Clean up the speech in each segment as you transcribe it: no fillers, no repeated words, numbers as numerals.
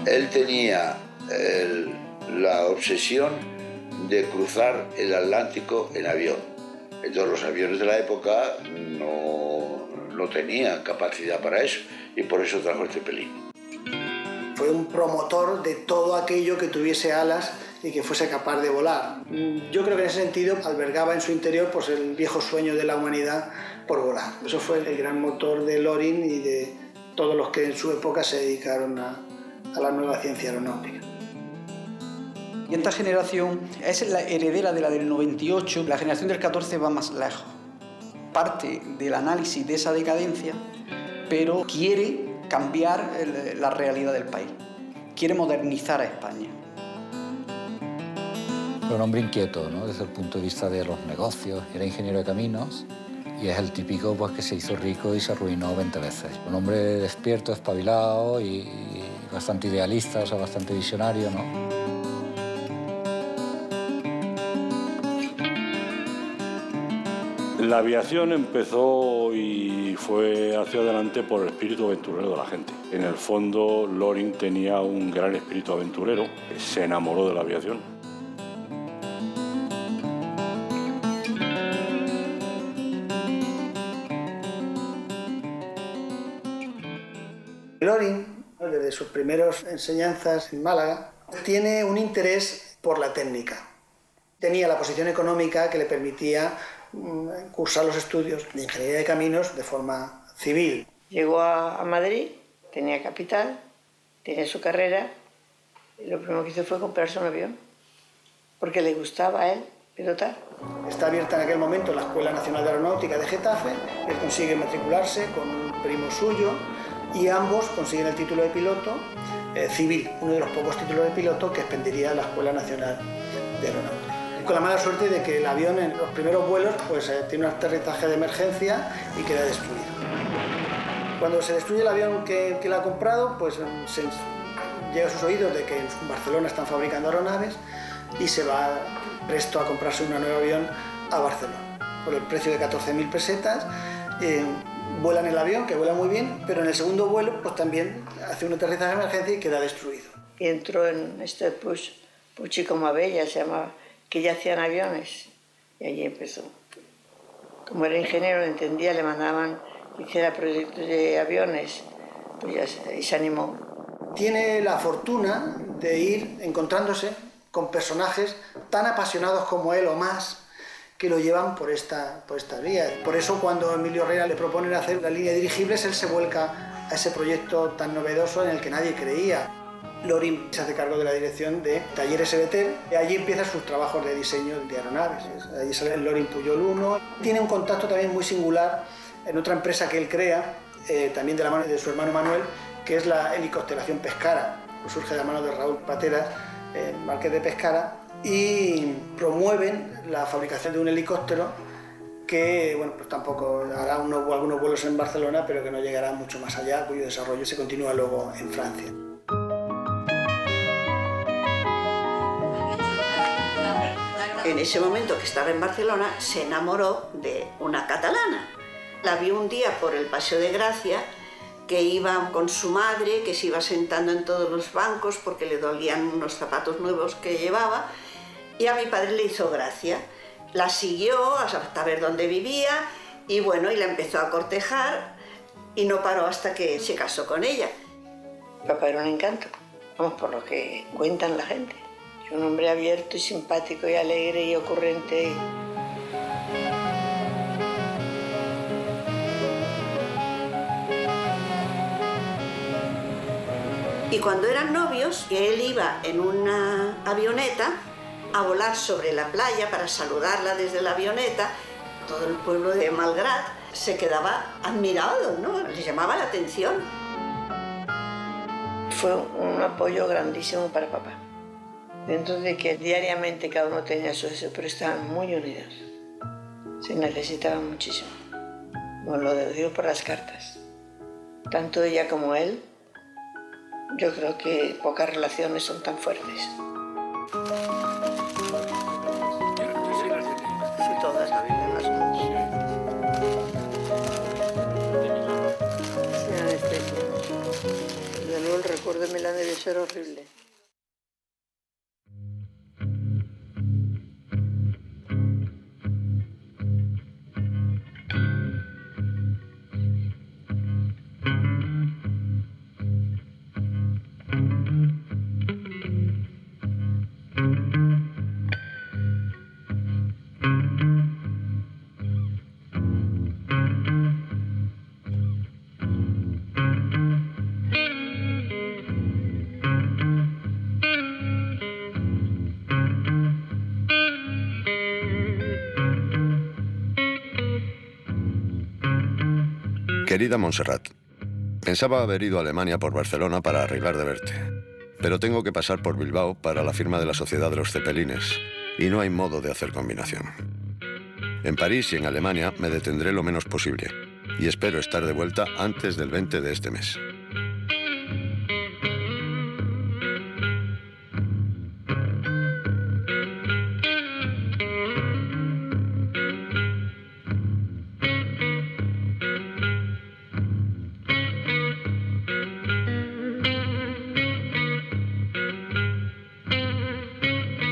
Él tenía la obsesión de cruzar el Atlántico en avión. Entonces los aviones de la época no tenían capacidad para eso, y por eso trajo este Zeppelin. Fue un promotor de todo aquello que tuviese alas y que fuese capaz de volar. Yo creo que en ese sentido albergaba en su interior pues, el viejo sueño de la humanidad por volar. Eso fue el gran motor de Loring y de todos los que en su época se dedicaron a la nueva ciencia aeronáutica. Y esta generación es la heredera de la del 98, la generación del 14 va más lejos. Parte del análisis de esa decadencia, pero quiere cambiar la realidad del país, quiere modernizar a España. Era un hombre inquieto, ¿no? Desde el punto de vista de los negocios, era ingeniero de caminos y es el típico pues, que se hizo rico y se arruinó 20 veces. Un hombre despierto, espabilado y bastante idealista, o sea, bastante visionario, ¿no? La aviación empezó y fue hacia adelante por el espíritu aventurero de la gente. En el fondo, Loring tenía un gran espíritu aventurero, se enamoró de la aviación. Loring, desde sus primeras enseñanzas en Málaga, tiene un interés por la técnica. Tenía la posición económica que le permitía cursar los estudios de ingeniería de caminos de forma civil. Llegó a Madrid, tenía capital, tenía su carrera, y lo primero que hizo fue comprarse un avión, porque le gustaba a él pilotar. Está abierta en aquel momento la Escuela Nacional de Aeronáutica de Getafe, él consigue matricularse con un primo suyo y ambos consiguen el título de piloto civil, uno de los pocos títulos de piloto que expendiría la Escuela Nacional de Aeronáutica. Con la mala suerte de que el avión en los primeros vuelos pues, tiene un aterrizaje de emergencia y queda destruido. Cuando se destruye el avión que él ha comprado, pues llega a sus oídos de que en Barcelona están fabricando aeronaves y se va presto a comprarse un nuevo avión a Barcelona. Por el precio de 14.000 pesetas, vuelan el avión, que vuela muy bien, pero en el segundo vuelo pues, también hace un aterrizaje de emergencia y queda destruido. Y entró en este Puchico Mabella, se llamaba, que ya hacían aviones, y allí empezó. Como era ingeniero, entendía, le mandaban que hiciera proyectos de aviones, pues y se animó. Tiene la fortuna de ir encontrándose con personajes tan apasionados como él o más, que lo llevan por esta vía. Por eso cuando Emilio Herrera le proponen hacer la línea de dirigibles, él se vuelca a ese proyecto tan novedoso en el que nadie creía. Loring se hace cargo de la dirección de Talleres Evetel y allí empiezan sus trabajos de diseño de aeronaves. Allí sale el Loring Puyol 1. Tiene un contacto también muy singular en otra empresa que él crea, también de la mano de su hermano Manuel, que es la helicópteración Pescara. Surge de la mano de Raúl Pateras, marqués de Pescara, y promueven la fabricación de un helicóptero que bueno, pues tampoco hará algunos vuelos en Barcelona, pero que no llegará mucho más allá, cuyo desarrollo se continúa luego en Francia. En ese momento que estaba en Barcelona, se enamoró de una catalana. La vio un día por el Paseo de Gracia, que iba con su madre, que se iba sentando en todos los bancos porque le dolían unos zapatos nuevos que llevaba, y a mi padre le hizo gracia. La siguió hasta ver dónde vivía y bueno, y la empezó a cortejar y no paró hasta que se casó con ella. Papá era un encanto, vamos, por lo que cuentan la gente. Un hombre abierto y simpático y alegre y ocurrente. Y cuando eran novios, él iba en una avioneta a volar sobre la playa para saludarla desde la avioneta. Todo el pueblo de Malgrat se quedaba admirado, ¿no? Les llamaba la atención. Fue un apoyo grandísimo para papá. Dentro de que diariamente cada uno tenía su deseo, pero estaban muy unidos. Se necesitaban muchísimo. Bueno, lo digo por las cartas. Tanto ella como él, yo creo que pocas relaciones son tan fuertes. Sí, todas la viven las dos. Sí, anestesia. De nuevo el recuerdo de mi vuela debe ser horrible. Querida Montserrat, pensaba haber ido a Alemania por Barcelona para arreglar de verte, pero tengo que pasar por Bilbao para la firma de la Sociedad de los Cepelines y no hay modo de hacer combinación. En París y en Alemania me detendré lo menos posible y espero estar de vuelta antes del 20 de este mes.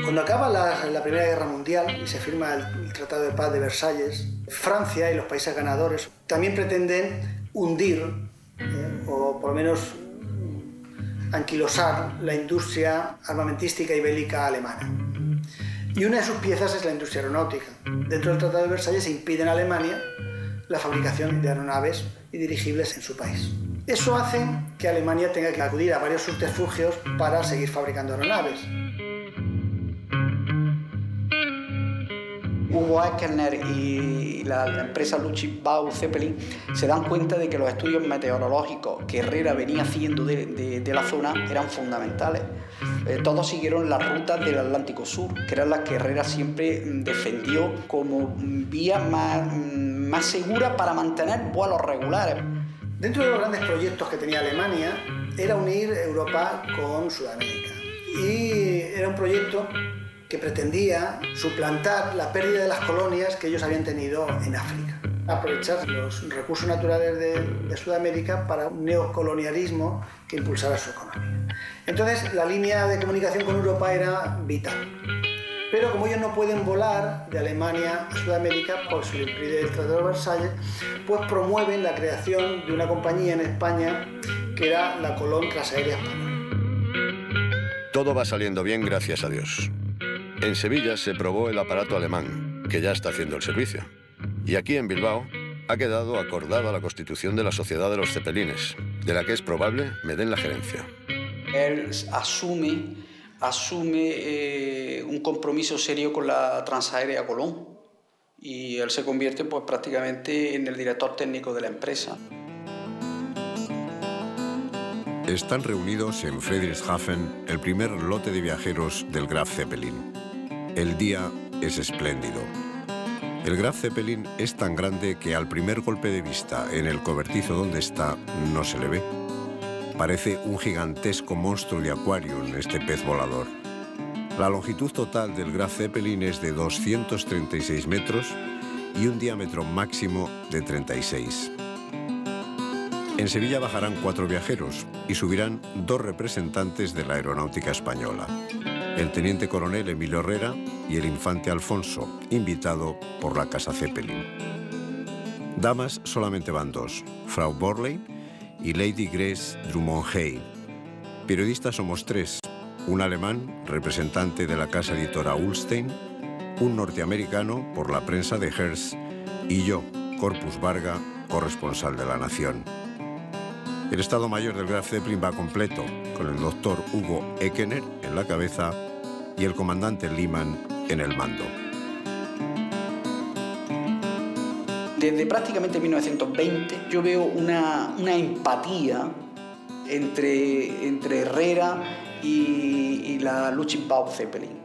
Cuando acaba la Primera Guerra Mundial y se firma el Tratado de Paz de Versalles, Francia y los países ganadores también pretenden hundir, o por lo menos anquilosar, la industria armamentística y bélica alemana. Y una de sus piezas es la industria aeronáutica. Dentro del Tratado de Versalles se impide en Alemania la fabricación de aeronaves y dirigibles en su país. Eso hace que Alemania tenga que acudir a varios subterfugios para seguir fabricando aeronaves. Hugo Echner y la empresa Luftbau Zeppelin se dan cuenta de que los estudios meteorológicos que Herrera venía haciendo de la zona eran fundamentales. Todos siguieron las rutas del Atlántico Sur, que eran las que Herrera siempre defendió como vía más segura para mantener vuelos regulares. Dentro de los grandes proyectos que tenía Alemania era unir Europa con Sudamérica. Y era un proyecto que pretendía suplantar la pérdida de las colonias que ellos habían tenido en África. Aprovechar los recursos naturales de Sudamérica para un neocolonialismo que impulsara su economía. Entonces, la línea de comunicación con Europa era vital. Pero como ellos no pueden volar de Alemania a Sudamérica por su impide el Tratado de Versalles, pues promueven la creación de una compañía en España que era la Colón Transaérea Española. Todo va saliendo bien, gracias a Dios. En Sevilla se probó el aparato alemán, que ya está haciendo el servicio. Y aquí en Bilbao ha quedado acordada la constitución de la Sociedad de los Cepelines, de la que es probable me den la gerencia. Él asume un compromiso serio con la Transaérea Colón y él se convierte pues, prácticamente en el director técnico de la empresa. Están reunidos en Friedrichshafen el primer lote de viajeros del Graf Zeppelin. El día es espléndido. El Graf Zeppelin es tan grande que al primer golpe de vista en el cobertizo donde está no se le ve. Parece un gigantesco monstruo de Aquarium este pez volador. La longitud total del Graf Zeppelin es de 236 metros y un diámetro máximo de 36. En Sevilla bajarán 4 viajeros y subirán 2 representantes de la aeronáutica española. El teniente coronel Emilio Herrera y el infante Alfonso, invitado por la Casa Zeppelin. Damas solamente van 2, Frau Borley y Lady Grace Drummond-Hay. Periodistas somos 3, un alemán, representante de la casa editora Ullstein, un norteamericano por la prensa de Hearst y yo, Corpus Varga, corresponsal de La Nación. El Estado Mayor del Graf Zeppelin va completo, con el doctor Hugo Echner en la cabeza y el comandante Lehmann en el mando. Desde prácticamente 1920 yo veo una empatía entre Herrera y la Luftbau Zeppelin.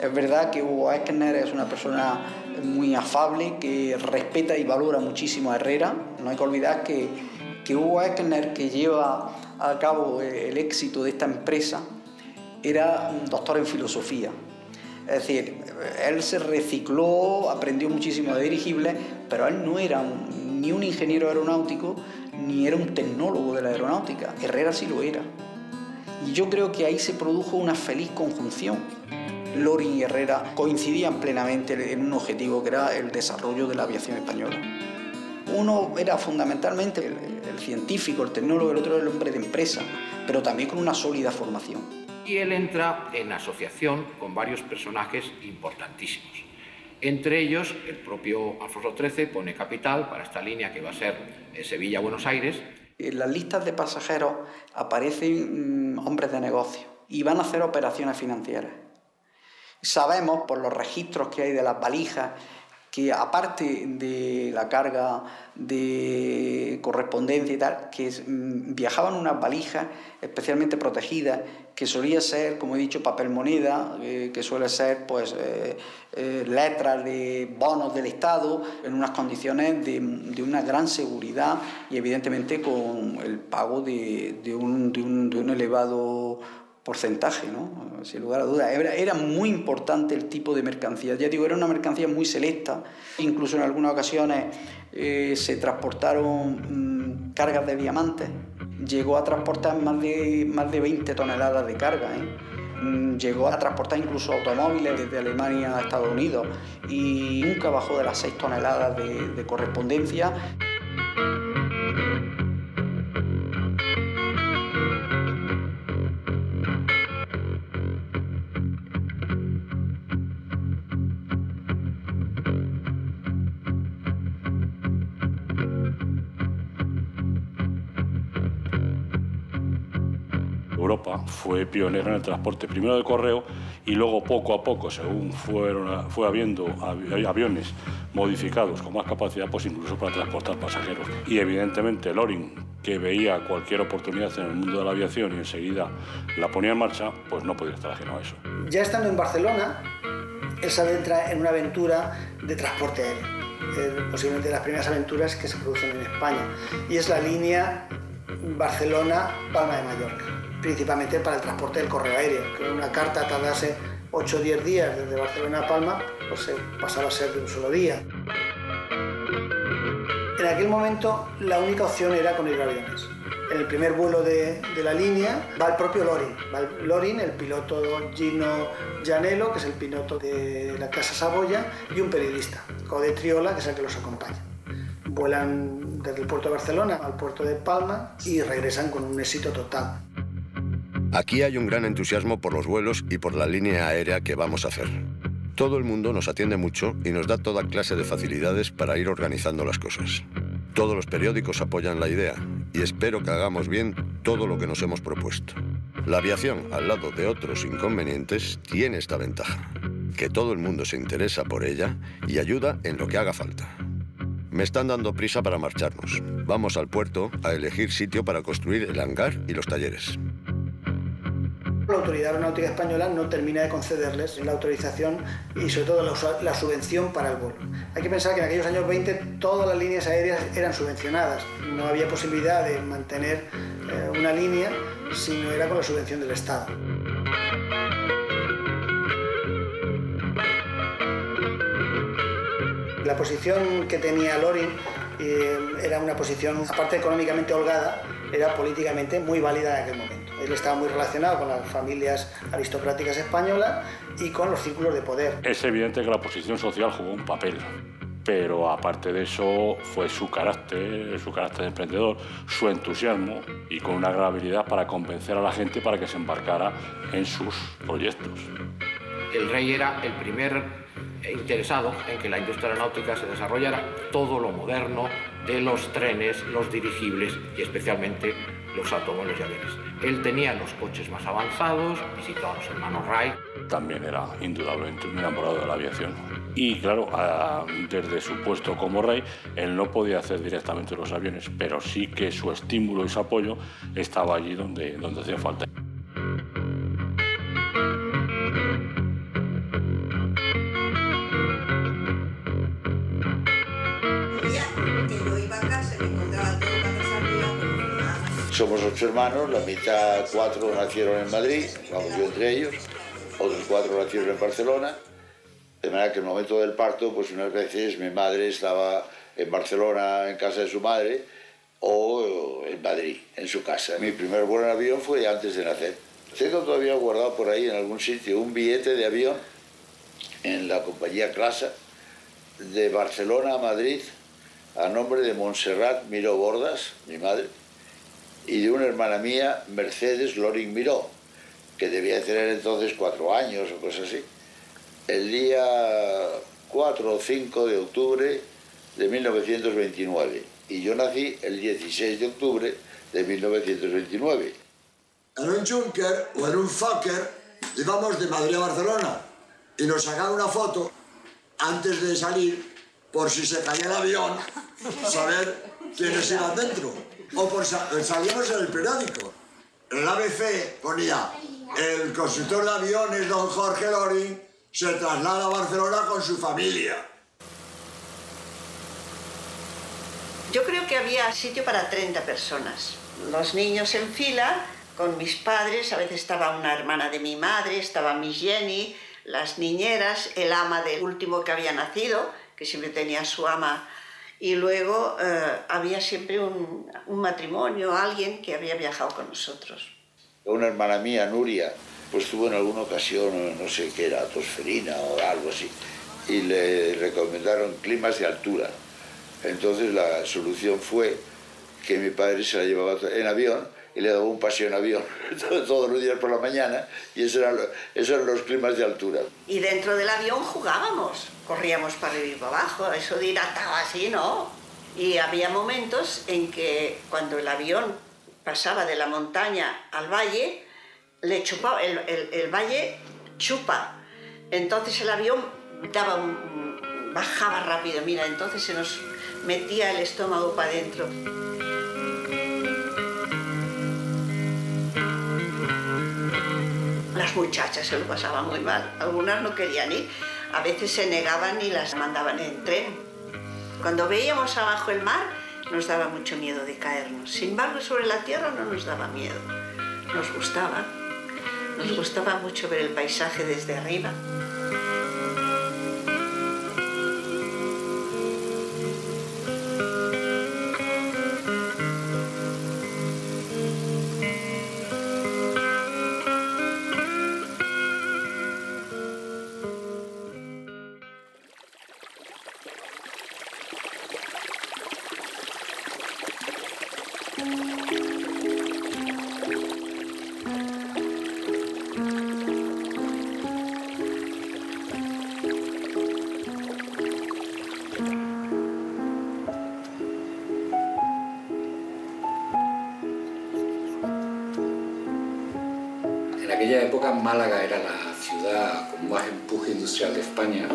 Es verdad que Hugo Echner es una persona muy afable, que respeta y valora muchísimo a Herrera. No hay que olvidar que Hugo Echner, que lleva a cabo el éxito de esta empresa, era un doctor en filosofía. Es decir, él se recicló, aprendió muchísimo de dirigibles, pero él no era ni un ingeniero aeronáutico, ni era un tecnólogo de la aeronáutica. Herrera sí lo era. Y yo creo que ahí se produjo una feliz conjunción. Loring y Herrera coincidían plenamente en un objetivo que era el desarrollo de la aviación española. Uno era fundamentalmente el científico, el tecnólogo, el otro era el hombre de empresa, pero también con una sólida formación. Y él entra en asociación con varios personajes importantísimos. Entre ellos, el propio Alfonso XIII pone capital para esta línea que va a ser Sevilla-Buenos Aires. En las listas de pasajeros aparecen hombres de negocio y van a hacer operaciones financieras. Sabemos por los registros que hay de las valijas que, aparte de la carga de correspondencia y tal, que viajaban unas valijas especialmente protegidas, que solía ser, como he dicho, papel moneda, que suele ser pues letras de bonos del Estado, en unas condiciones de una gran seguridad y evidentemente con el pago de un elevado porcentaje, ¿no? Sin lugar a dudas. Era muy importante el tipo de mercancía. Ya digo, era una mercancía muy selecta. Incluso en algunas ocasiones se transportaron cargas de diamantes. Llegó a transportar más de 20 toneladas de carga, Llegó a transportar incluso automóviles desde Alemania a Estados Unidos y nunca bajó de las 6 toneladas de correspondencia. Europa fue pionera en el transporte primero de correo y luego poco a poco, según fue habiendo aviones modificados con más capacidad, pues incluso para transportar pasajeros. Y evidentemente Loring, que veía cualquier oportunidad en el mundo de la aviación y enseguida la ponía en marcha, pues no podía estar ajeno a eso. Ya estando en Barcelona, él se adentra en una aventura de transporte aéreo, posiblemente de las primeras aventuras que se producen en España, y es la línea Barcelona-Palma de Mallorca, principalmente para el transporte del correo aéreo, que una carta tardase 8 o 10 días desde Barcelona a Palma, pues pasaba a ser de un solo día. En aquel momento la única opción era con hidroaviones. En el primer vuelo de la línea va el propio Loring. Va Loring, el piloto Gino Gianello, que es el piloto de la Casa Saboya, y un periodista, Code Triola, que es el que los acompaña. Vuelan desde el puerto de Barcelona al puerto de Palma y regresan con un éxito total. Aquí hay un gran entusiasmo por los vuelos y por la línea aérea que vamos a hacer. Todo el mundo nos atiende mucho y nos da toda clase de facilidades para ir organizando las cosas. Todos los periódicos apoyan la idea y espero que hagamos bien todo lo que nos hemos propuesto. La aviación, al lado de otros inconvenientes, tiene esta ventaja, que todo el mundo se interesa por ella y ayuda en lo que haga falta. Me están dando prisa para marcharnos. Vamos al puerto a elegir sitio para construir el hangar y los talleres. La Autoridad Aeronáutica Española no termina de concederles la autorización y sobre todo la subvención para el vuelo. Hay que pensar que en aquellos años 20 todas las líneas aéreas eran subvencionadas. No había posibilidad de mantener una línea si no era con la subvención del Estado. La posición que tenía Loring era una posición, aparte económicamente holgada, era políticamente muy válida en aquel momento. Él estaba muy relacionado con las familias aristocráticas españolas y con los círculos de poder. Es evidente que la posición social jugó un papel, pero aparte de eso fue su carácter de emprendedor, su entusiasmo y con una gran habilidad para convencer a la gente para que se embarcara en sus proyectos. El rey era el primer interesado en que la industria aeronáutica se desarrollara todo lo moderno de los trenes, los dirigibles y especialmente los automóviles y aviones. Él tenía los coches más avanzados, visitó a los hermanos Wright. También era indudablemente un enamorado de la aviación. Y claro, desde su puesto como rey, él no podía hacer directamente los aviones, pero sí que su estímulo y su apoyo estaba allí donde hacía falta. Somos 8 hermanos, la mitad 4 nacieron en Madrid, vamos yo entre ellos, otros 4 nacieron en Barcelona, de manera que en el momento del parto, pues unas veces mi madre estaba en Barcelona en casa de su madre o en Madrid, en su casa. Mi primer vuelo en avión fue antes de nacer, Tengo todavía guardado por ahí en algún sitio un billete de avión en la compañía Clasa de Barcelona a Madrid a nombre de Montserrat Miró Bordas, mi madre, y de una hermana mía, Mercedes Loring Miró, que debía tener entonces 4 años o cosas así. El día 4 o 5 de octubre de 1929. Y yo nací el 16 de octubre de 1929. En un Junker o en un Fokker íbamos de Madrid a Barcelona y nos sacaban una foto antes de salir por si se caía el avión, saber quiénes iban dentro. O por salíamos en el periódico. En el ABC ponía: el constructor de aviones, don Jorge Loring, se traslada a Barcelona con su familia. Yo creo que había sitio para 30 personas. Los niños en fila, con mis padres, a veces estaba una hermana de mi madre, estaba mi Jenny, las niñeras, el ama del último que había nacido, que siempre tenía su ama, y luego había siempre un matrimonio, alguien que había viajado con nosotros. Una hermana mía, Nuria, pues tuvo en alguna ocasión, no sé qué era, tosferina o algo así, y le recomendaron climas de altura. Entonces la solución fue que mi padre se la llevaba en avión y le daba un paseo en avión todos los días por la mañana, y esos eran los climas de altura. Y dentro del avión jugábamos, corríamos para arriba y para abajo, eso de ir atado así, ¿no? Y había momentos en que cuando el avión pasaba de la montaña al valle, le chupaba, el valle chupa, entonces el avión bajaba rápido, mira, entonces se nos metía el estómago para adentro. Las muchachas se lo pasaban muy mal, algunas no querían ir, a veces se negaban y las mandaban en tren. Cuando veíamos abajo el mar nos daba mucho miedo de caernos, sin embargo sobre la tierra no nos daba miedo, nos gustaba mucho ver el paisaje desde arriba. En aquella época Málaga era la ciudad con más empuje industrial de España,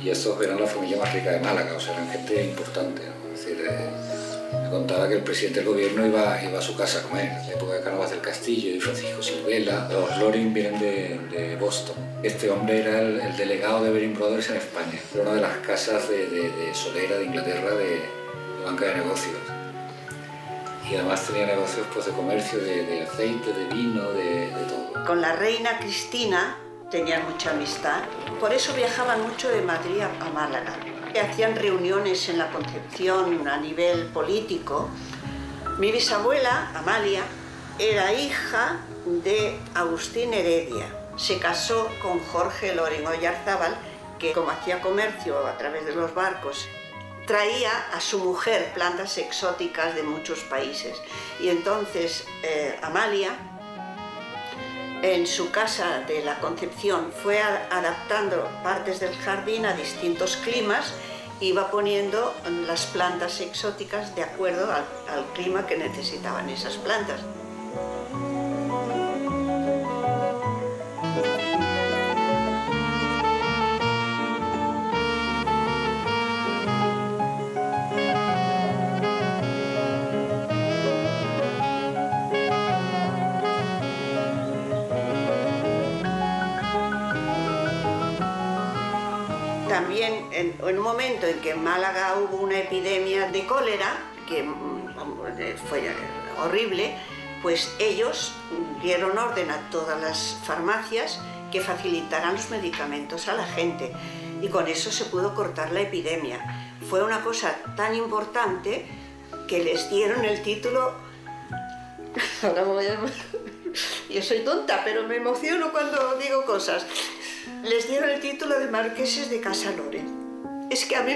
y estos eran la familia más rica de Málaga, o sea, eran gente importante, ¿no? Es decir, me contaba que el presidente del gobierno iba a su casa a comer, en la época de Cánovas del Castillo y Francisco Silvela. Los Loring vienen de Boston. Este hombre era el delegado de Baring Brothers en España, era una de las casas de solera de Inglaterra de banca de negocios. Y además tenía negocios pues, de comercio, de aceite, de vino, de todo. Con la reina Cristina tenían mucha amistad, por eso viajaban mucho de Madrid a Málaga. Hacían reuniones en la Concepción a nivel político. Mi bisabuela, Amalia, era hija de Agustín Heredia. Se casó con Jorge Loring Oyarzábal, que como hacía comercio a través de los barcos, traía a su mujer plantas exóticas de muchos países. Y entonces Amalia, en su casa de la Concepción, fue adaptando partes del jardín a distintos climas, iba poniendo las plantas exóticas de acuerdo al clima que necesitaban esas plantas. También en un momento en que en Málaga hubo una epidemia de cólera, que fue horrible, pues ellos dieron orden a todas las farmacias que facilitaran los medicamentos a la gente, y con eso se pudo cortar la epidemia. Fue una cosa tan importante que les dieron el título, ahora me voy a Yo soy tonta, pero me emociono cuando digo cosas. Les dieron el título de marqueses de Casa Loren. Es que a mí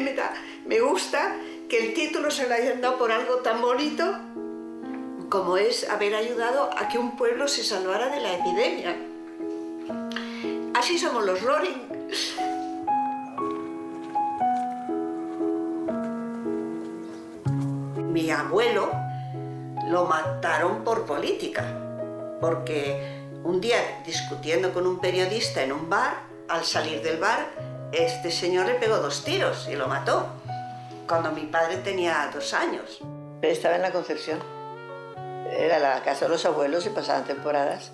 me gusta que el título se lo hayan dado por algo tan bonito como es haber ayudado a que un pueblo se salvara de la epidemia. Así somos los Loren. Mi abuelo lo mataron por política, porque un día discutiendo con un periodista en un bar, al salir del bar, este señor le pegó 2 tiros y lo mató, cuando mi padre tenía 2 años. Estaba en la Concepción. Era la casa de los abuelos y pasaban temporadas.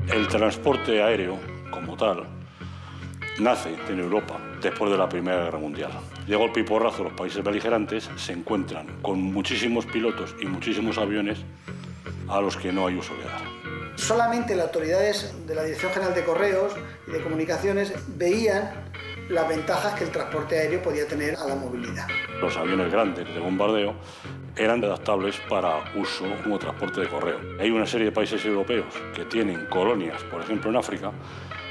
El transporte aéreo, como tal, nace en Europa después de la Primera Guerra Mundial. Llegó el piporrazo, los países beligerantes se encuentran con muchísimos pilotos y muchísimos aviones a los que no hay uso de dar. Solamente las autoridades de la Dirección General de Correos y de Comunicaciones veían las ventajas que el transporte aéreo podía tener a la movilidad. Los aviones grandes de bombardeo eran adaptables para uso como transporte de correo. Hay una serie de países europeos que tienen colonias, por ejemplo en África.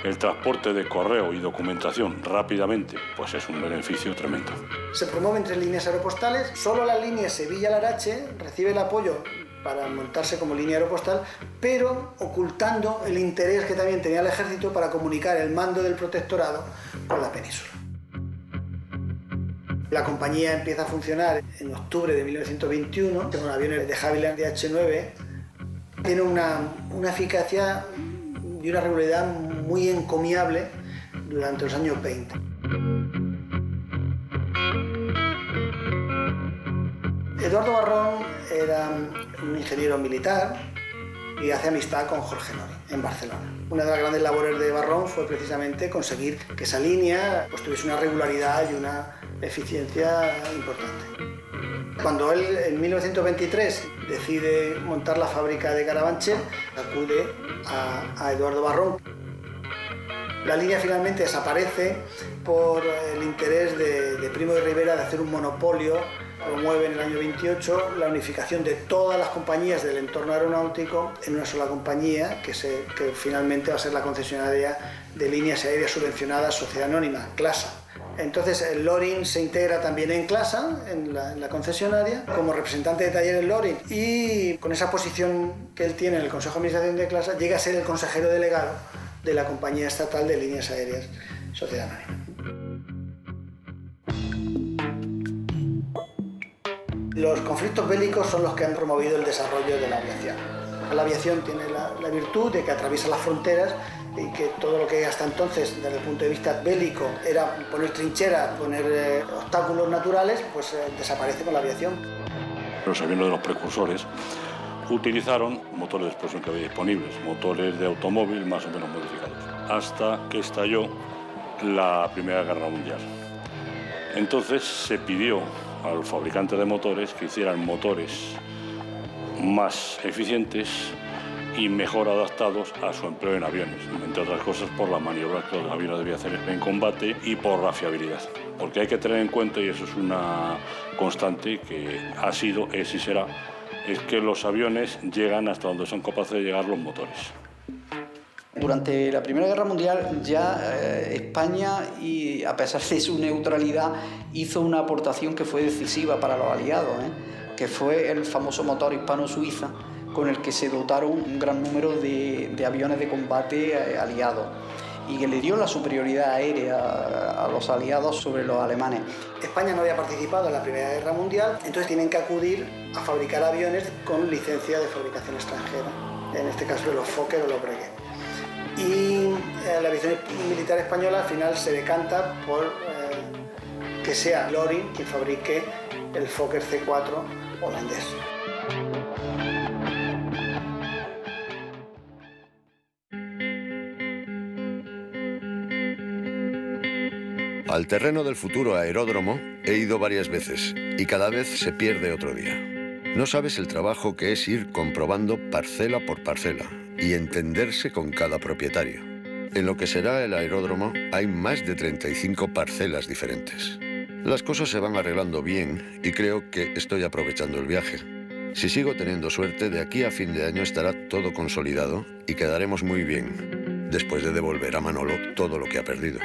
El transporte de correo y documentación rápidamente pues es un beneficio tremendo. Se promueven 3 líneas aeropostales. Solo la línea Sevilla-Larache recibe el apoyo para montarse como línea aeropostal, pero ocultando el interés que también tenía el ejército para comunicar el mando del protectorado con la península. La compañía empieza a funcionar en octubre de 1921 con aviones de Havilland DH-9. Tiene una eficacia y una regularidad muy encomiable durante los años 20. Eduardo Barrón era un ingeniero militar y hace amistad con Jorge Nori en Barcelona. Una de las grandes labores de Barrón fue precisamente conseguir que esa línea pues, tuviese una regularidad y una eficiencia importante. Cuando él en 1923 decide montar la fábrica de Carabanchel, acude a Eduardo Barrón. La línea finalmente desaparece por el interés de Primo de Rivera de hacer un monopolio. Promueve en el año 28 la unificación de todas las compañías del entorno aeronáutico en una sola compañía que finalmente va a ser la concesionaria de líneas aéreas subvencionadas Sociedad Anónima, CLASA. Entonces el Lorin se integra también en CLASA, en la concesionaria, como representante de talleres Lorin, y con esa posición que él tiene en el Consejo de Administración de CLASA llega a ser el consejero delegado de la compañía estatal de líneas aéreas Sociedad Anónima. Los conflictos bélicos son los que han promovido el desarrollo de la aviación. La aviación tiene la virtud de que atraviesa las fronteras y que todo lo que hasta entonces, desde el punto de vista bélico, era poner trincheras, poner obstáculos naturales, pues desaparece con la aviación. Los aviones de los precursores utilizaron motores de explosión que había disponibles, motores de automóvil más o menos modificados, hasta que estalló la Primera Guerra Mundial. Entonces se pidió a los fabricantes de motores que hicieran motores más eficientes y mejor adaptados a su empleo en aviones, entre otras cosas por las maniobras que los aviones debían hacer en combate y por la fiabilidad. Porque hay que tener en cuenta, y eso es una constante que ha sido, es y será, es que los aviones llegan hasta donde son capaces de llegar los motores. Durante la Primera Guerra Mundial ya España, y a pesar de su neutralidad, hizo una aportación que fue decisiva para los aliados, que fue el famoso motor hispano-suiza, con el que se dotaron un gran número de aviones de combate aliados y que le dio la superioridad aérea a los aliados sobre los alemanes. España no había participado en la Primera Guerra Mundial, entonces tienen que acudir a fabricar aviones con licencia de fabricación extranjera, en este caso los Fokker o los Breguet. Y la aviación militar española al final se decanta por que sea Lorin quien fabrique el Fokker C4 holandés. Al terreno del futuro aeródromo he ido varias veces y cada vez se pierde otro día. No sabes el trabajo que es ir comprobando parcela por parcela y entenderse con cada propietario. En lo que será el aeródromo hay más de 35 parcelas diferentes. Las cosas se van arreglando bien y creo que estoy aprovechando el viaje. Si sigo teniendo suerte, de aquí a fin de año estará todo consolidado y quedaremos muy bien, después de devolver a Manolo todo lo que ha perdido.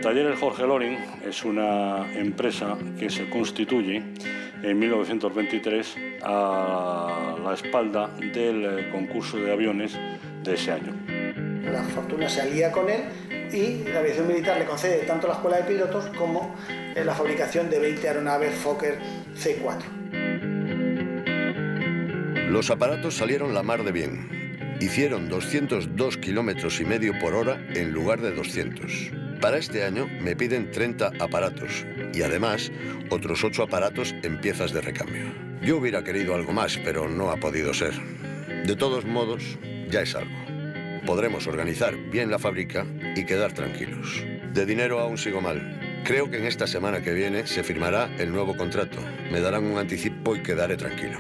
Talleres Jorge Loring es una empresa que se constituye en 1923 a la espalda del concurso de aviones de ese año. La Fortuna se alía con él y la aviación militar le concede tanto la escuela de pilotos como la fabricación de 20 aeronaves Fokker C4. Los aparatos salieron la mar de bien. Hicieron 202,5 kilómetros por hora en lugar de 200. Para este año me piden 30 aparatos y además otros 8 aparatos en piezas de recambio. Yo hubiera querido algo más, pero no ha podido ser. De todos modos, ya es algo. Podremos organizar bien la fábrica y quedar tranquilos. De dinero aún sigo mal. Creo que en esta semana que viene se firmará el nuevo contrato. Me darán un anticipo y quedaré tranquilo.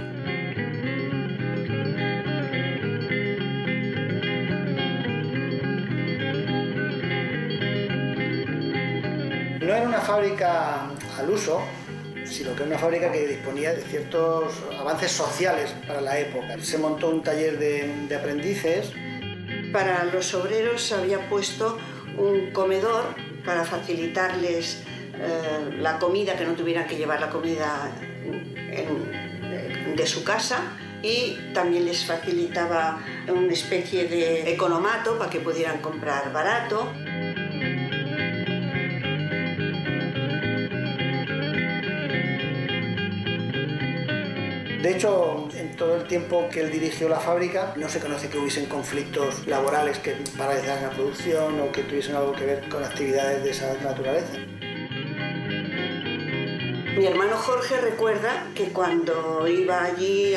No era una fábrica al uso, sino que era una fábrica que disponía de ciertos avances sociales para la época. Se montó un taller de aprendices. Para los obreros se había puesto un comedor para facilitarles la comida, que no tuvieran que llevar la comida de su casa, y también les facilitaba una especie de economato para que pudieran comprar barato. De hecho, en todo el tiempo que él dirigió la fábrica, no se conoce que hubiesen conflictos laborales que paralizaran la producción o que tuviesen algo que ver con actividades de esa naturaleza. Mi hermano Jorge recuerda que cuando iba allí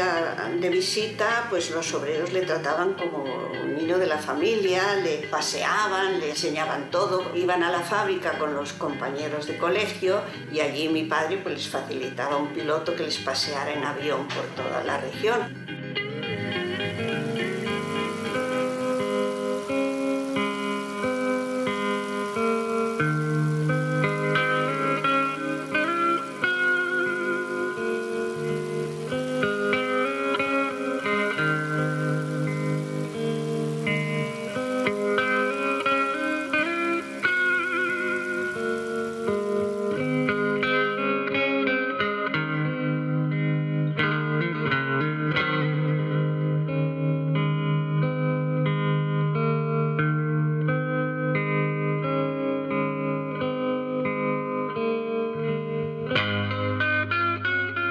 de visita, pues los obreros le trataban como un niño de la familia, le paseaban, le enseñaban todo. Iban a la fábrica con los compañeros de colegio y allí mi padre pues les facilitaba un piloto que les paseara en avión por toda la región.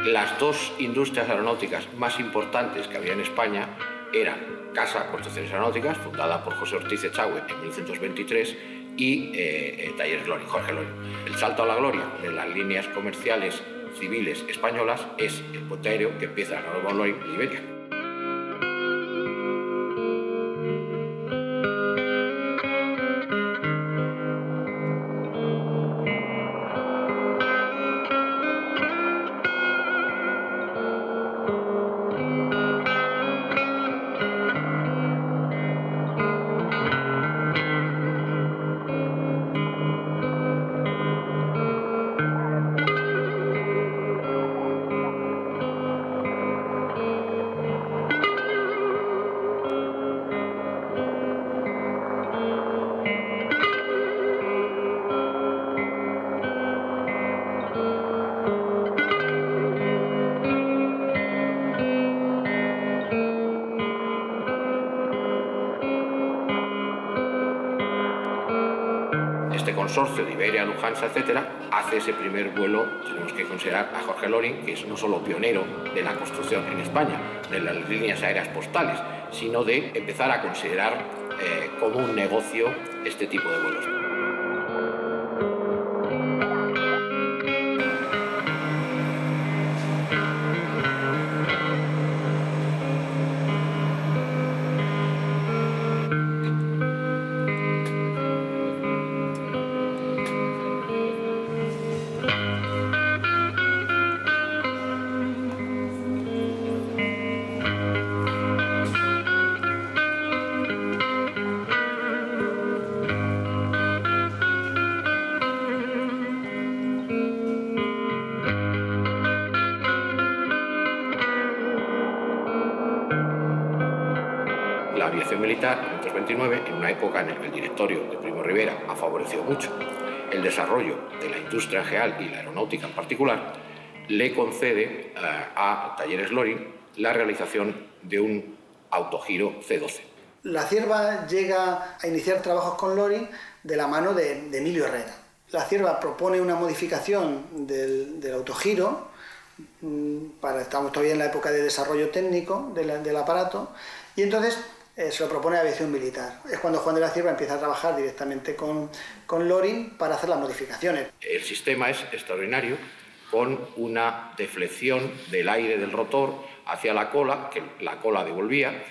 Las dos industrias aeronáuticas más importantes que había en España eran Casa Construcciones Aeronáuticas, fundada por José Ortiz Echagüe en 1923, y Talleres Loring, Jorge Loring. El salto a la gloria de las líneas comerciales civiles españolas es el puente aéreo que empieza en Nuevo Loring y Iberia. Este consorcio de Iberia, Lufthansa, etcétera, hace ese primer vuelo. Tenemos que considerar a Jorge Loring, que es no solo pionero de la construcción en España, de las líneas aéreas postales, sino de empezar a considerar como un negocio este tipo de vuelos. la aviación militar, en 1929, en una época en la que el directorio de Primo Rivera ha favorecido mucho el desarrollo de la industria en general y la aeronáutica en particular, le concede a Talleres Loring la realización de un autogiro C-12. La Cierva llega a iniciar trabajos con Loring de la mano de Emilio Herrera. La Cierva propone una modificación del autogiro, estamos todavía en la época de desarrollo técnico del aparato, y entonces se lo propone a Aviación Militar. Es cuando Juan de la Cierva empieza a trabajar directamente con Loring para hacer las modificaciones. El sistema es extraordinario, con una deflexión del aire del rotor hacia la cola, que la cola devolvía,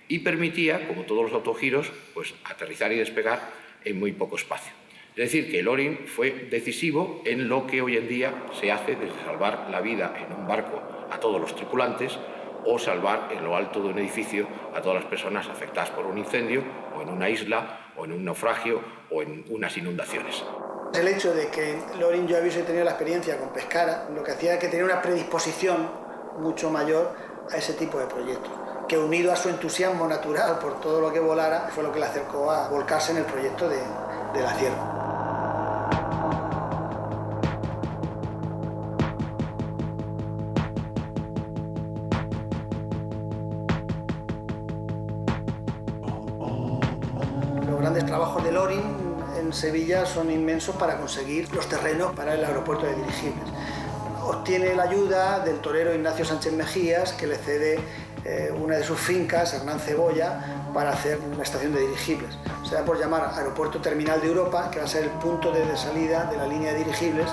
y permitía, como todos los autogiros, pues aterrizar y despegar en muy poco espacio. Es decir, que Loring fue decisivo en lo que hoy en día se hace desde salvar la vida en un barco a todos los tripulantes o salvar en lo alto de un edificio a todas las personas afectadas por un incendio o en una isla o en un naufragio o en unas inundaciones. El hecho de que Loring ya hubiese tenido la experiencia con Pescara, lo que hacía que tenía una predisposición mucho mayor a ese tipo de proyectos, que unido a su entusiasmo natural por todo lo que volara, fue lo que le acercó a volcarse en el proyecto de la Cierva. Los grandes trabajos de Loring en Sevilla son inmensos para conseguir los terrenos para el aeropuerto de dirigibles. Obtiene la ayuda del torero Ignacio Sánchez Mejías, que le cede una de sus fincas, Hernán Cebolla, para hacer una estación de dirigibles. Se da por llamar Aeropuerto Terminal de Europa, que va a ser el punto de salida de la línea de dirigibles,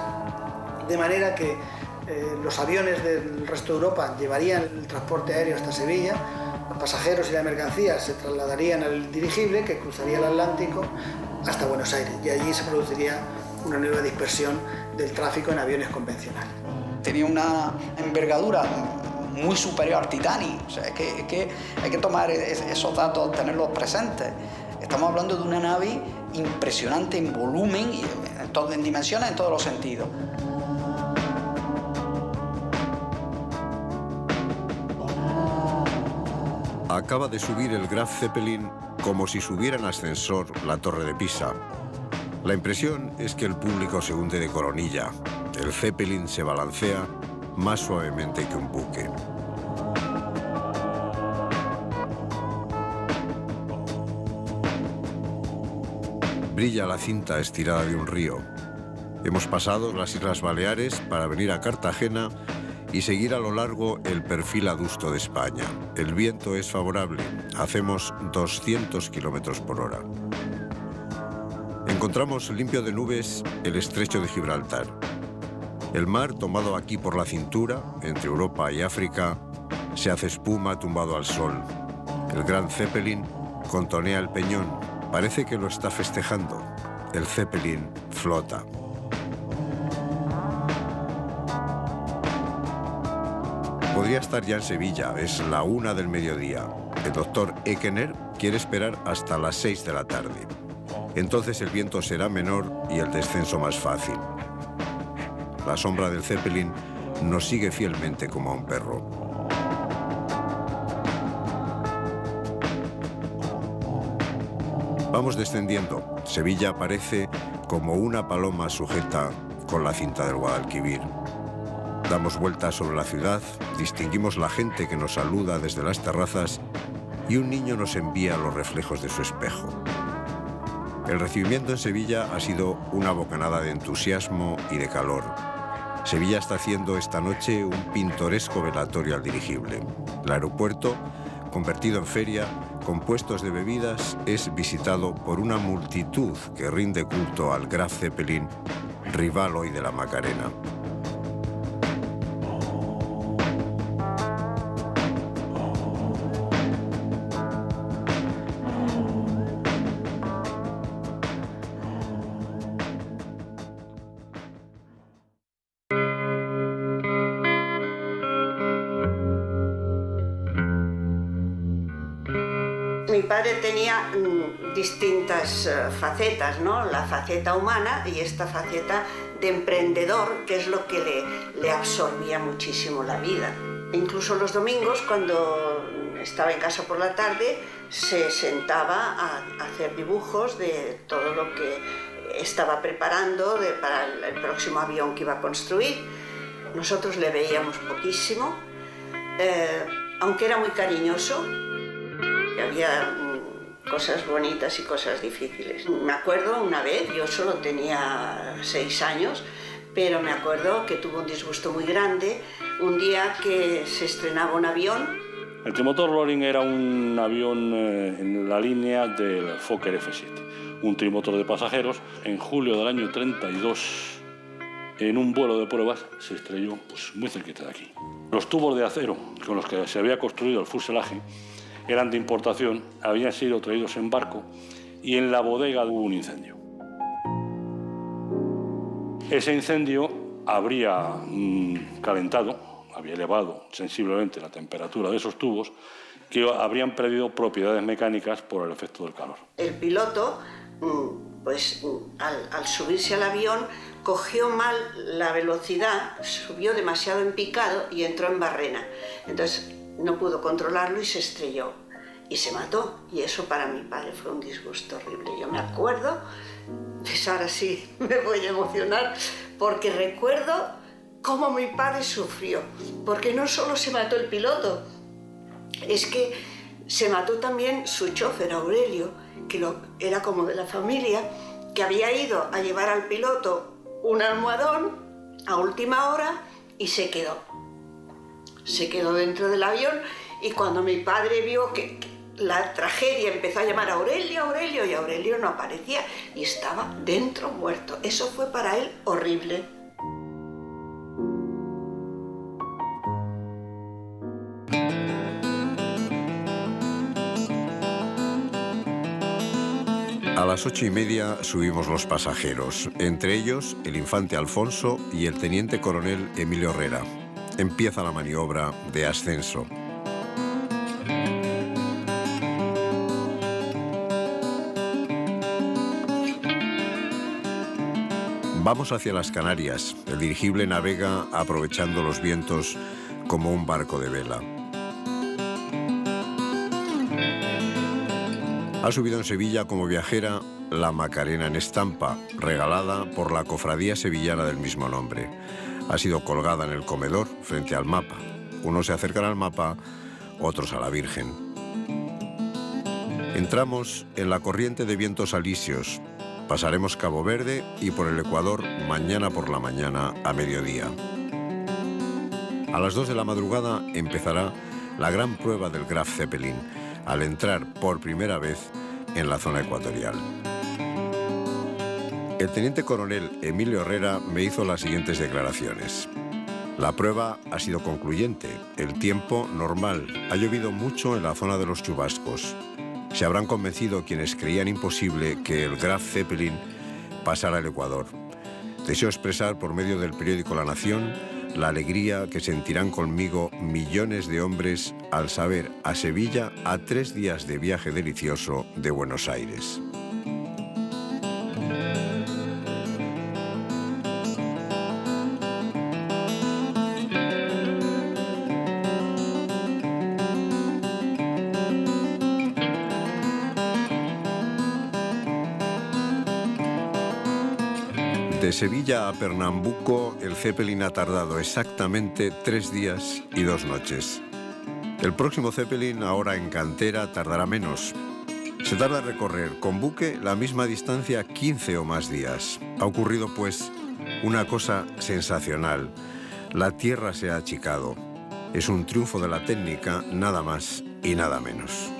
de manera que los aviones del resto de Europa llevarían el transporte aéreo hasta Sevilla, los pasajeros y la mercancía se trasladarían al dirigible, que cruzaría el Atlántico hasta Buenos Aires, y allí se produciría una nueva dispersión del tráfico en aviones convencionales. Tenía una envergadura muy superior al Titanic, o sea, que hay que tomar esos datos, tenerlos presentes. Estamos hablando de una nave impresionante en volumen y en dimensiones en todos los sentidos. Acaba de subir el Graf Zeppelin como si subiera en ascensor la Torre de Pisa. La impresión es que el público se hunde de coronilla. El Zeppelin se balancea más suavemente que un buque. Brilla la cinta estirada de un río. Hemos pasado las Islas Baleares para venir a Cartagena y seguir a lo largo el perfil adusto de España. El viento es favorable, hacemos 200 kilómetros por hora. Encontramos limpio de nubes el estrecho de Gibraltar. El mar, tomado aquí por la cintura, entre Europa y África, se hace espuma tumbado al sol. El gran Zeppelin contonea el peñón, parece que lo está festejando. El Zeppelin flota. Podría estar ya en Sevilla, es la 1 del mediodía. El doctor Ekener quiere esperar hasta las 6 de la tarde. Entonces el viento será menor y el descenso más fácil. La sombra del Zeppelin nos sigue fielmente como a un perro. Vamos descendiendo. Sevilla aparece como una paloma sujeta con la cinta del Guadalquivir. Damos vueltas sobre la ciudad, distinguimos la gente que nos saluda desde las terrazas y un niño nos envía los reflejos de su espejo. El recibimiento en Sevilla ha sido una bocanada de entusiasmo y de calor. Sevilla está haciendo esta noche un pintoresco velatorio al dirigible. El aeropuerto, convertido en feria, con puestos de bebidas, es visitado por una multitud que rinde culto al Graf Zeppelin, rival hoy de la Macarena. Mi padre tenía distintas facetas, ¿no? La faceta humana y esta faceta de emprendedor, que es lo que le absorbía muchísimo la vida. Incluso los domingos, cuando estaba en casa por la tarde, se sentaba a hacer dibujos de todo lo que estaba preparando para el próximo avión que iba a construir. Nosotros le veíamos poquísimo, aunque era muy cariñoso, y había cosas bonitas y cosas difíciles. Me acuerdo una vez, yo solo tenía 6 años, pero me acuerdo que tuvo un disgusto muy grande un día que se estrenaba un avión. El trimotor Loring era un avión en la línea del Fokker F-7, un trimotor de pasajeros. En julio del año 32, en un vuelo de pruebas, se estrelló pues, muy cerquita de aquí. Los tubos de acero con los que se había construido el fuselaje eran de importación, habían sido traídos en barco y en la bodega hubo un incendio. Ese incendio habría calentado, había elevado sensiblemente la temperatura de esos tubos, que habrían perdido propiedades mecánicas por el efecto del calor. El piloto, pues al subirse al avión, cogió mal la velocidad, subió demasiado en picado y entró en barrena. Entonces no pudo controlarlo y se estrelló y se mató. Y eso para mi padre fue un disgusto horrible. Yo me acuerdo, pues ahora sí me voy a emocionar, porque recuerdo cómo mi padre sufrió. Porque no solo se mató el piloto, es que se mató también su chofer, Aurelio, que era como de la familia, que había ido a llevar al piloto un almohadón a última hora y se quedó. Se quedó dentro del avión y cuando mi padre vio que la tragedia, empezó a llamar a Aurelio, Aurelio, y Aurelio no aparecía y estaba dentro muerto. Eso fue para él horrible. A las 8:30 subimos los pasajeros, entre ellos el infante Alfonso y el teniente coronel Emilio Herrera. Empieza la maniobra de ascenso. Vamos hacia las Canarias. El dirigible navega aprovechando los vientos como un barco de vela. Ha subido en Sevilla como viajera la Macarena en estampa, regalada por la cofradía sevillana del mismo nombre. Ha sido colgada en el comedor frente al mapa. Unos se acercan al mapa, otros a la Virgen. Entramos en la corriente de vientos alisios. Pasaremos Cabo Verde y por el Ecuador mañana por la mañana a mediodía. A las 2 de la madrugada empezará la gran prueba del Graf Zeppelin, al entrar por primera vez en la zona ecuatorial. El teniente coronel Emilio Herrera me hizo las siguientes declaraciones. La prueba ha sido concluyente, el tiempo normal, ha llovido mucho en la zona de los chubascos. Se habrán convencido quienes creían imposible que el Graf Zeppelin pasara al Ecuador. Deseo expresar por medio del periódico La Nación la alegría que sentirán conmigo millones de hombres al saber a Sevilla a 3 días de viaje delicioso de Buenos Aires. De Sevilla a Pernambuco, el Zeppelin ha tardado exactamente 3 días y 2 noches. El próximo Zeppelin, ahora en cantera, tardará menos. Se tarda en recorrer con buque la misma distancia 15 o más días. Ha ocurrido, pues, una cosa sensacional. La Tierra se ha achicado. Es un triunfo de la técnica, nada más y nada menos.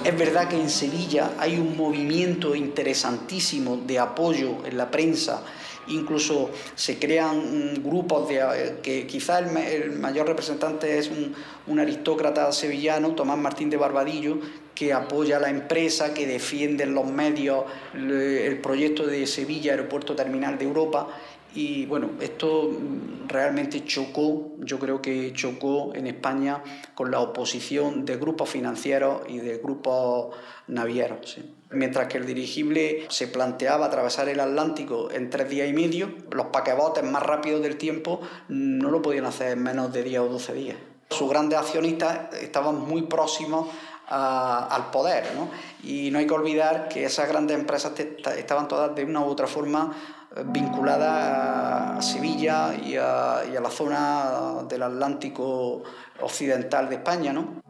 Es verdad que en Sevilla hay un movimiento interesantísimo de apoyo en la prensa, incluso se crean grupos que quizá el mayor representante es un aristócrata sevillano, Tomás Martín de Barbadillo, que apoya a la empresa, que defiende en los medios el proyecto de Sevilla, aeropuerto terminal de Europa. Y bueno, esto realmente chocó, yo creo que chocó en España con la oposición de grupos financieros y de grupos navieros. ¿Sí? Mientras que el dirigible se planteaba atravesar el Atlántico en 3 días y medio, los paquebotes más rápidos del tiempo no lo podían hacer en menos de 10 o 12 días. Sus grandes accionistas estaban muy próximos al poder, ¿no? Y no hay que olvidar que esas grandes empresas estaban todas de una u otra forma vinculadas a Sevilla y a la zona del Atlántico occidental de España, ¿no?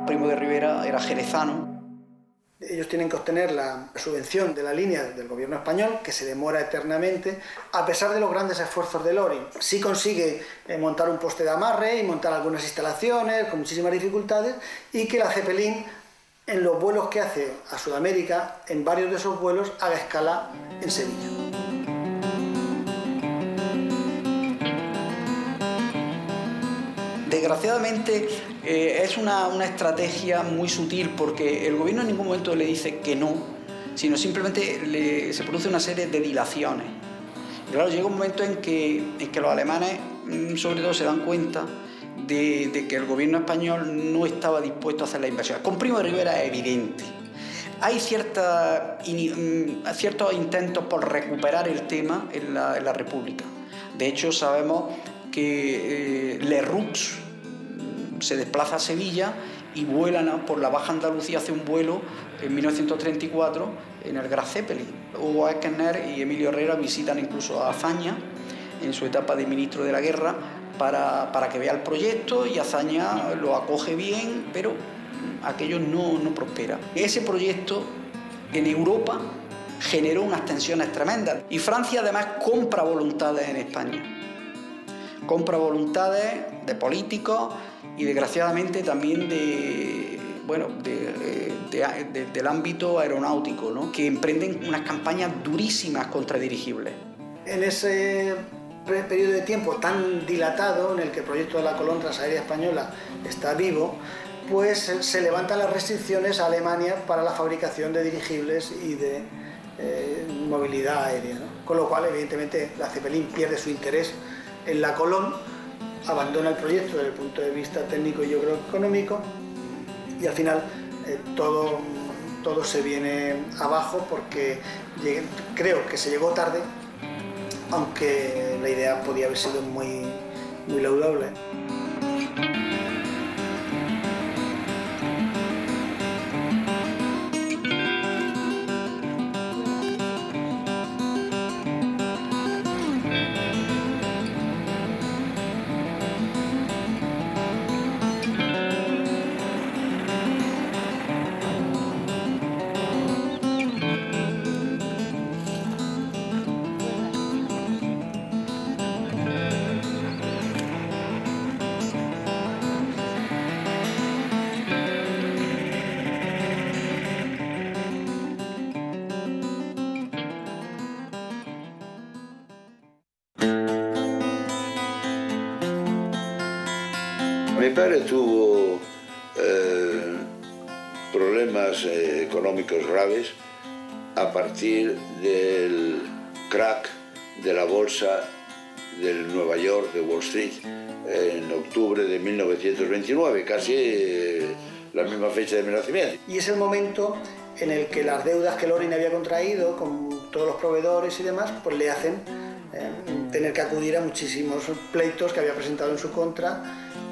Primo de Rivera era jerezano. Ellos tienen que obtener la subvención de la línea del gobierno español, que se demora eternamente, a pesar de los grandes esfuerzos de Loring. Sí consigue montar un poste de amarre y montar algunas instalaciones con muchísimas dificultades, y que la Zeppelin, en los vuelos que hace a Sudamérica, en varios de esos vuelos, haga escala en Sevilla. Desgraciadamente es una estrategia muy sutil, porque el gobierno en ningún momento le dice que no, sino simplemente se produce una serie de dilaciones. Y claro, llega un momento en que los alemanes sobre todo se dan cuenta de que el gobierno español no estaba dispuesto a hacer la inversión. Con Primo de Rivera es evidente. Hay ciertos intentos por recuperar el tema en la República. De hecho, sabemos que Lerroux se desplaza a Sevilla y vuelan por la Baja Andalucía, hace un vuelo en 1934 en el Graf Zeppelin. Hugo Echner y Emilio Herrera visitan incluso a Azaña en su etapa de ministro de la Guerra para que vea el proyecto, y Azaña lo acoge bien, pero aquello no prospera. Ese proyecto en Europa generó unas tensiones tremendas, y Francia además compra voluntades en España. Compra voluntades de políticos y desgraciadamente también del ámbito aeronáutico, ¿no? Que emprenden unas campañas durísimas contra dirigibles. En ese periodo de tiempo tan dilatado en el que el proyecto de la Colón Transaérea Española está vivo, pues se levantan las restricciones a Alemania para la fabricación de dirigibles y de movilidad aérea, ¿no? Con lo cual, evidentemente, la Zeppelin pierde su interés en la Colón, abandona el proyecto desde el punto de vista técnico y yo creo económico, y al final todo se viene abajo, porque creo que se llegó tarde, aunque la idea podía haber sido muy laudable. Mi padre tuvo problemas económicos graves a partir del crack de la bolsa del Nueva York, de Wall Street, en octubre de 1929, casi la misma fecha de mi nacimiento. Y es el momento en el que las deudas que Loring había contraído con todos los proveedores y demás, pues le hacen tener que acudir a muchísimos pleitos que había presentado en su contra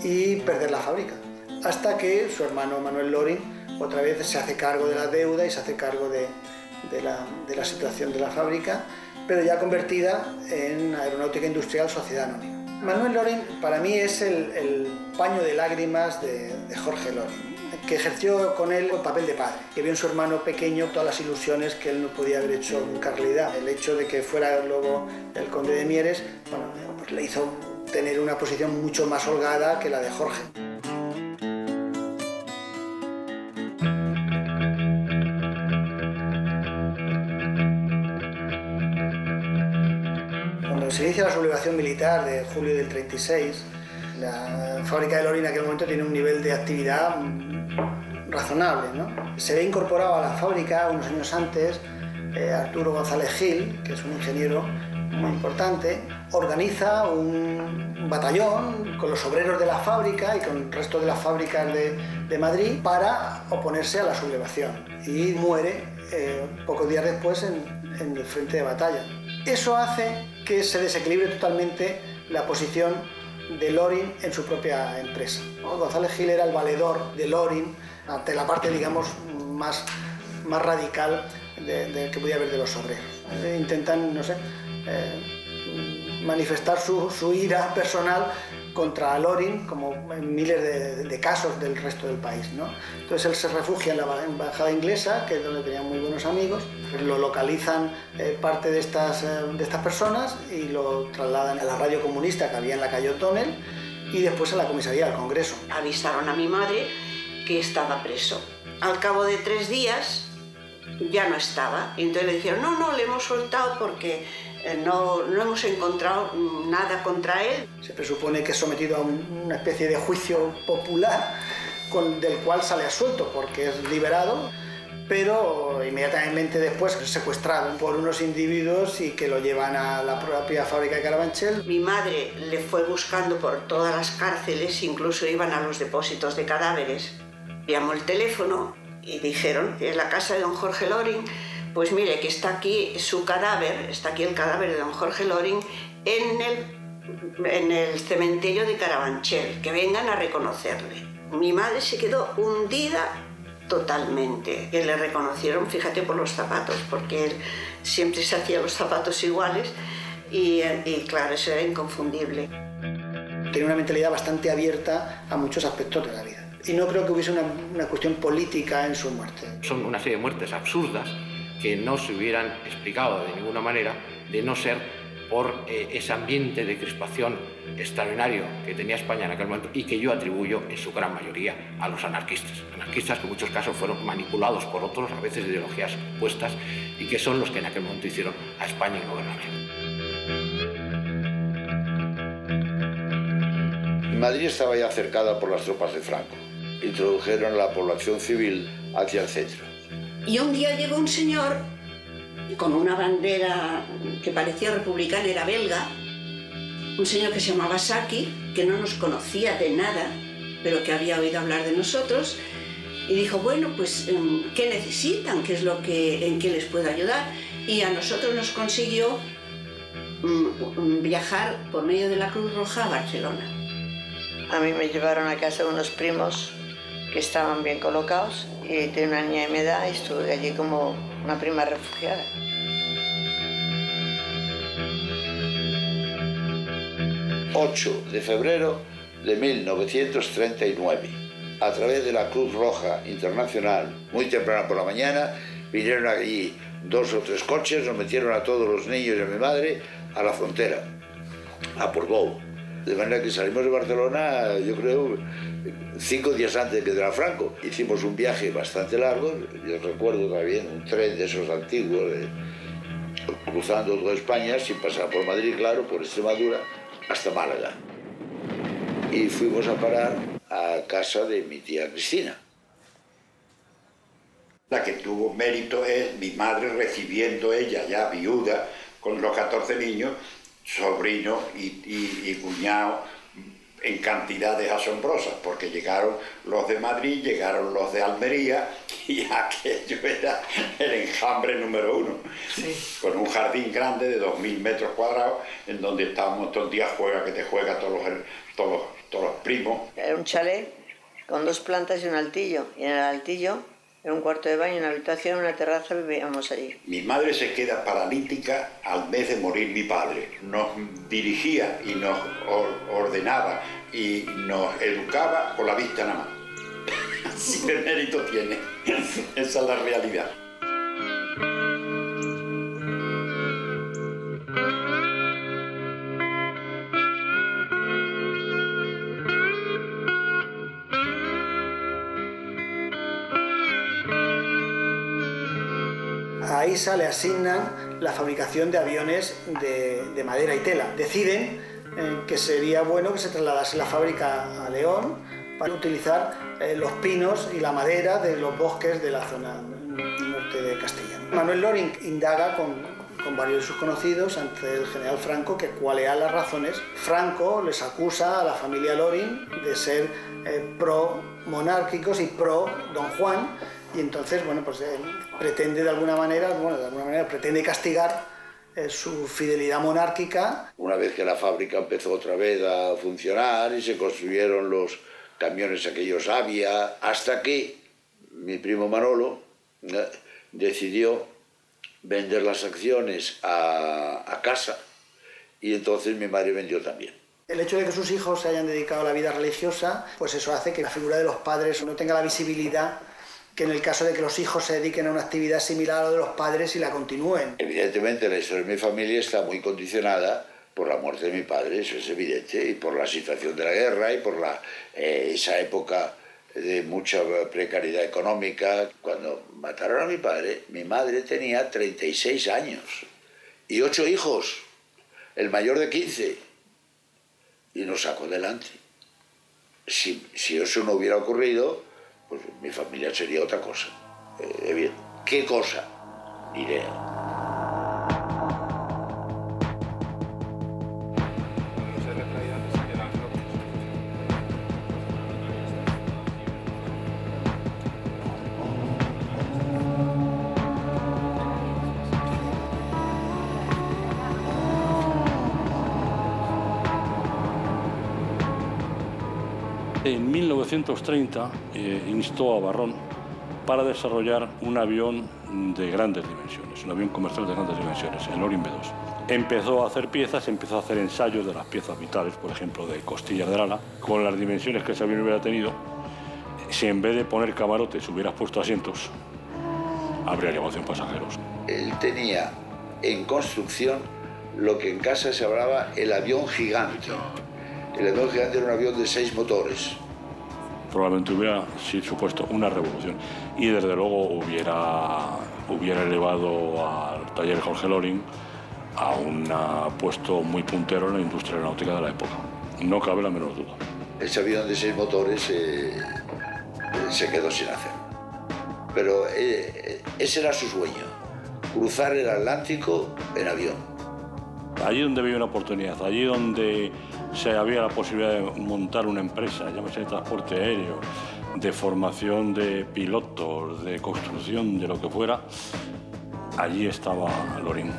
y perder la fábrica. Hasta que su hermano Manuel Loring otra vez se hace cargo de la deuda y se hace cargo de la situación de la fábrica, pero ya convertida en Aeronáutica Industrial Sociedad Anónima. Manuel Loring para mí es el paño de lágrimas de Jorge Loring, que ejerció con él el papel de padre, que vio en su hermano pequeño todas las ilusiones que él no podía haber hecho nunca realidad. El hecho de que fuera luego el conde de Mieres, bueno, pues le hizo tener una posición mucho más holgada que la de Jorge. Cuando se inicia la sublevación militar de julio del 36, la fábrica de Loring en aquel momento tiene un nivel de actividad razonable, ¿no? Se ve incorporado a la fábrica unos años antes Arturo González Gil, que es un ingeniero muy importante, organiza un batallón con los obreros de la fábrica y con el resto de las fábricas de Madrid para oponerse a la sublevación, y muere pocos días después en el frente de batalla. Eso hace que se desequilibre totalmente la posición de Loring en su propia empresa. González Gil era el valedor de Loring ante la parte, digamos, más radical que podía haber de los obreros. Intentan, no sé, manifestar su ira personal contra Loring, como en miles de casos del resto del país, ¿no? Entonces él se refugia en la embajada inglesa, que es donde tenía muy buenos amigos, lo localizan parte de estas personas y lo trasladan a la radio comunista que había en la calle O'Donnell y después a la comisaría del Congreso. Avisaron a mi madre que estaba preso. Al cabo de 3 días ya no estaba, y entonces le dijeron, no, le hemos soltado porque no hemos encontrado nada contra él. Se presupone que es sometido a una especie de juicio popular del cual sale absuelto porque es liberado, pero inmediatamente después es secuestrado por unos individuos y que lo llevan a la propia fábrica de Carabanchel. Mi madre le fue buscando por todas las cárceles, incluso iban a los depósitos de cadáveres. Llamó el teléfono y dijeron que es la casa de don Jorge Loring. Pues mire, que está aquí su cadáver, está aquí el cadáver de don Jorge Loring en el cementerio de Carabanchel, que vengan a reconocerle. Mi madre se quedó hundida totalmente, que le reconocieron, fíjate, por los zapatos, porque él siempre se hacía los zapatos iguales y claro, eso era inconfundible. Tenía una mentalidad bastante abierta a muchos aspectos de la vida y no creo que hubiese una cuestión política en su muerte. Son una serie de muertes absurdas que no se hubieran explicado de ninguna manera de no ser por ese ambiente de crispación extraordinario que tenía España en aquel momento y que yo atribuyo en su gran mayoría a los anarquistas. Anarquistas que en muchos casos fueron manipulados por otros, a veces de ideologías opuestas, y que son los que en aquel momento hicieron a España ingobernable. Madrid estaba ya cercada por las tropas de Franco. Introdujeron la población civil hacia el centro. Y un día llegó un señor con una bandera que parecía republicana, era belga, un señor que se llamaba Saki, que no nos conocía de nada, pero que había oído hablar de nosotros, y dijo, bueno, pues, ¿qué necesitan? ¿Qué es en qué les puedo ayudar? Y a nosotros nos consiguió viajar por medio de la Cruz Roja a Barcelona. A mí me llevaron a casa de unos primos que estaban bien colocados y tenía una niña de mi edad y estuve allí como una prima refugiada. El 8 de febrero de 1939, a través de la Cruz Roja Internacional, muy temprano por la mañana, vinieron allí 2 o 3 coches, nos metieron a todos los niños y a mi madre a la frontera, a Portbou. De manera que salimos de Barcelona, yo creo, 5 días antes de que entrara Franco. Hicimos un viaje bastante largo, yo recuerdo también un tren de esos antiguos, cruzando toda España, sin pasar por Madrid, claro, por Extremadura, hasta Málaga. Y fuimos a parar a casa de mi tía Cristina. La que tuvo mérito es mi madre recibiendo ella, ya viuda, con los 14 niños, sobrino y cuñado, en cantidades asombrosas, porque llegaron los de Madrid, llegaron los de Almería, y aquello era el enjambre número 1. Sí. Con un jardín grande de 2000 metros cuadrados, en donde estábamos todo el día juega que te juega todos los primos. Era un chalet con 2 plantas y un altillo, y en el altillo era un cuarto de baño, una habitación, una terraza, vivíamos allí. Mi madre se queda paralítica al mes de morir mi padre. Nos dirigía y nos ordenaba y nos educaba con la vista nada más. Así de mérito tiene. Esa es la realidad. A ISA le asignan la fabricación de aviones de madera y tela. Deciden que sería bueno que se trasladase la fábrica a León para utilizar los pinos y la madera de los bosques de la zona norte de Castilla. Manuel Loring indaga con varios de sus conocidos ante el general Franco que cuáles eran las razones. Franco les acusa a la familia Loring de ser pro-monárquicos y pro-Don Juan, y entonces, bueno, pues pretende de alguna manera pretende castigar su fidelidad monárquica. Una vez que la fábrica empezó otra vez a funcionar y se construyeron los camiones aquellos Avia, hasta que mi primo Manolo decidió vender las acciones a casa, y entonces mi madre vendió también. El hecho de que sus hijos se hayan dedicado a la vida religiosa, pues eso hace que la figura de los padres no tenga la visibilidad que en el caso de que los hijos se dediquen a una actividad similar a lo de los padres y la continúen. Evidentemente la historia de mi familia está muy condicionada por la muerte de mi padre, eso es evidente, y por la situación de la guerra y por esa época de mucha precariedad económica. Cuando mataron a mi padre, mi madre tenía 36 años y 8 hijos, el mayor de 15, y nos sacó adelante. Si eso no hubiera ocurrido, pues mi familia sería otra cosa. Bien, ¿qué cosa? Ni idea. En 1930 instó a Barrón para desarrollar un avión de grandes dimensiones, un avión comercial de grandes dimensiones, el Loring B2. Empezó a hacer piezas, empezó a hacer ensayos de las piezas vitales, por ejemplo, de costillas del ala, con las dimensiones que ese avión hubiera tenido. Si en vez de poner camarotes hubieras puesto asientos, habría llevado 100 pasajeros. Él tenía en construcción lo que en casa se hablaba el avión gigante. El avión gigante era un avión de 6 motores. Probablemente hubiera supuesto una revolución, y desde luego hubiera elevado al taller Jorge Loring a un puesto muy puntero en la industria aeronáutica de la época. No cabe la menor duda. Ese avión de 6 motores se quedó sin hacer. Pero ese era su sueño, cruzar el Atlántico en avión. Allí donde había una oportunidad, allí donde había la posibilidad de montar una empresa, llámese de transporte aéreo, de formación de pilotos, de construcción, de lo que fuera, allí estaba Loring.